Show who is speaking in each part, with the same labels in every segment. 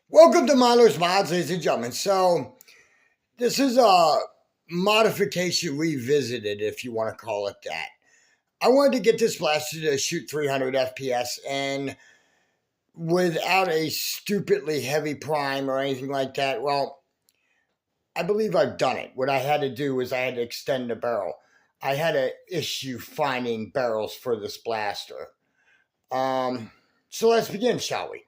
Speaker 1: Welcome to Milo's Mods, ladies and gentlemen. So, this is a modification revisited, if you want to call it that. I wanted to get this blaster to shoot 300 FPS and without a stupidly heavy prime or anything like that. Well, I believe I've done it. What I had to do was I had to extend the barrel. I had an issue finding barrels for this blaster. So let's begin, shall we?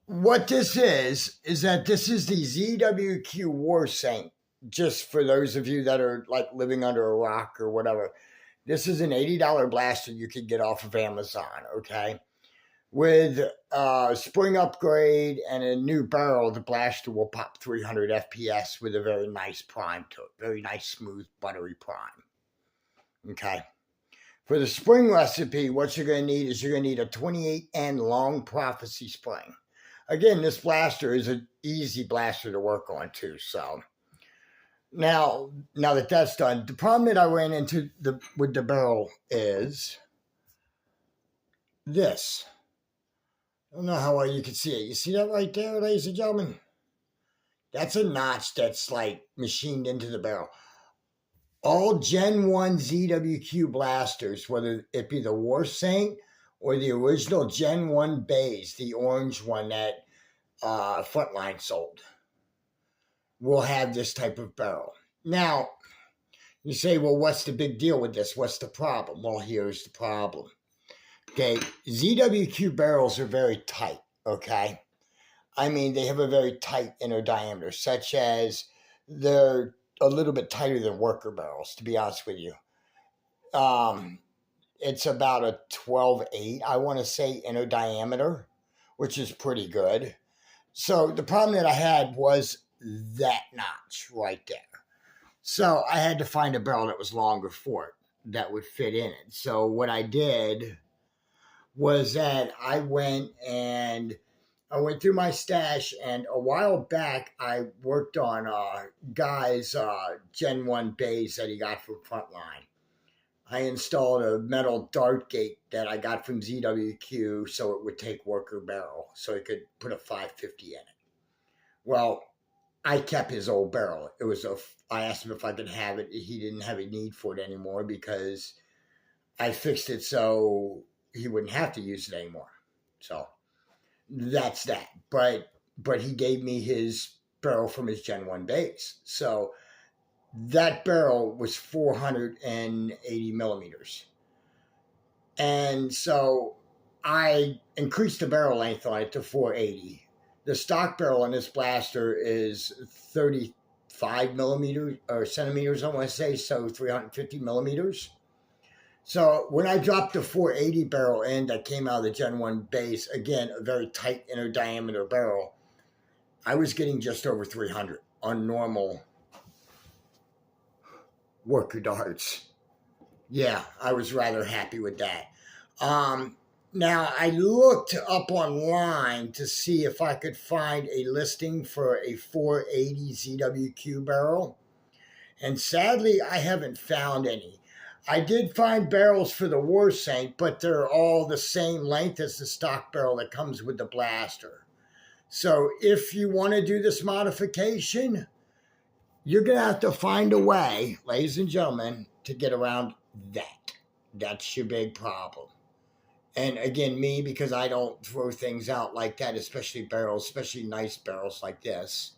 Speaker 1: What this is that this is the ZWQ War Saint. Just for those of you that are like living under a rock or whatever, this is an $80 blaster you could get off of Amazon, okay? With a spring upgrade and a new barrel, the blaster will pop 300 FPS with a very nice prime to it. Very nice, smooth, buttery prime, okay? For the spring recipe, what you're going to need is you're going to need a 28N long prophecy spring. Again, this blaster is an easy blaster to work on too. So now that that's done, the problem that I ran into with the barrel is this. I don't know how well you can see it. You see that right there, ladies and gentlemen? That's a notch that's like machined into the barrel. All Gen 1 ZWQ blasters, whether it be the War Saint or the original Gen 1 Bays, the orange one that Frontline sold, will have this type of barrel. Now, you say, well, what's the big deal with this? What's the problem? Well, here's the problem. Okay, ZWQ barrels are very tight, okay? I mean, they have a very tight inner diameter, such as they're a little bit tighter than worker barrels, to be honest with you. It's about a 12/8, I want to say, inner diameter, which is pretty good. So the problem that I had was that notch right there. So I had to find a barrel that was longer for it, that would fit in it. So what I did was that I went through my stash, and a while back I worked on Guy's Gen 1 bays that he got from Frontline. I installed a metal dart gate that I got from ZWQ so it would take worker barrel, so it could put a 550 in it. Well, I kept his old barrel. I asked him if I could have it. He didn't have a need for it anymore because I fixed it so he wouldn't have to use it anymore. So that's that. But he gave me his barrel from his Gen 1 base. So that barrel was 480 millimeters. And so I increased the barrel length on it to 480. The stock barrel on this blaster is 35 millimeters or centimeters, I want to say, so 350 millimeters. So when I dropped the 480 barrel in that came out of the Gen 1 base, again, a very tight inner diameter barrel, I was getting just over 300 on normal worker darts. Yeah, I was rather happy with that. Now, I looked up online to see if I could find a listing for a 480 ZWQ barrel, and sadly, I haven't found any. I did find barrels for the War Saint, but they're all the same length as the stock barrel that comes with the blaster. So if you want to do this modification, you're going to have to find a way, ladies and gentlemen, to get around that. That's your big problem. And again, me, because I don't throw things out like that, especially barrels, especially nice barrels like this,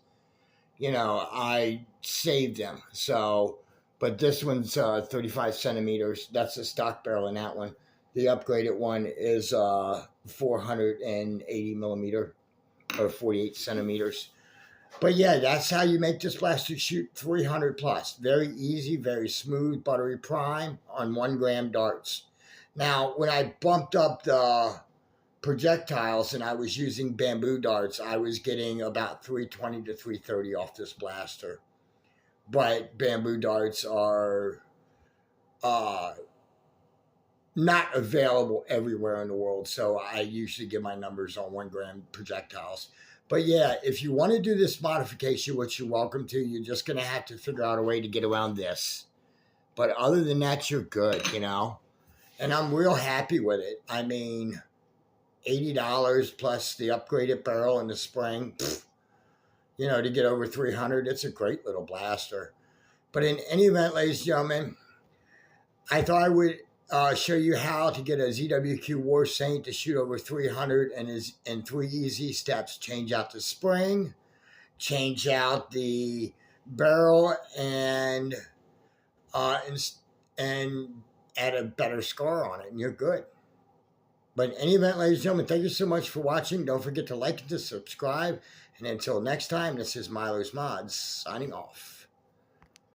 Speaker 1: I save them. So, but this one's 35 centimeters. That's the stock barrel in that one. The upgraded one is 480 millimeter or 48 centimeters. But yeah, that's how you make this blaster shoot 300 plus. Very easy, very smooth, buttery prime on 1 gram darts. Now, when I bumped up the projectiles and I was using bamboo darts, I was getting about 320 to 330 off this blaster. But bamboo darts are not available everywhere in the world, so I usually give my numbers on 1 gram projectiles. But yeah, if you want to do this modification, which you're welcome to, you're just going to have to figure out a way to get around this. But other than that, you're good, And I'm real happy with it. I mean, $80 plus the upgraded barrel and the spring, you know, to get over 300. It's a great little blaster. But in any event, ladies and gentlemen, I thought I would show you how to get a ZWQ War Saint to shoot over 300 and is in 3 easy steps. Change out the spring, change out the barrel, and add a better scar on it, and you're good. But in any event, ladies and gentlemen, thank you so much for watching. Don't forget to like and to subscribe. And until next time, this is Milo's Mods signing off.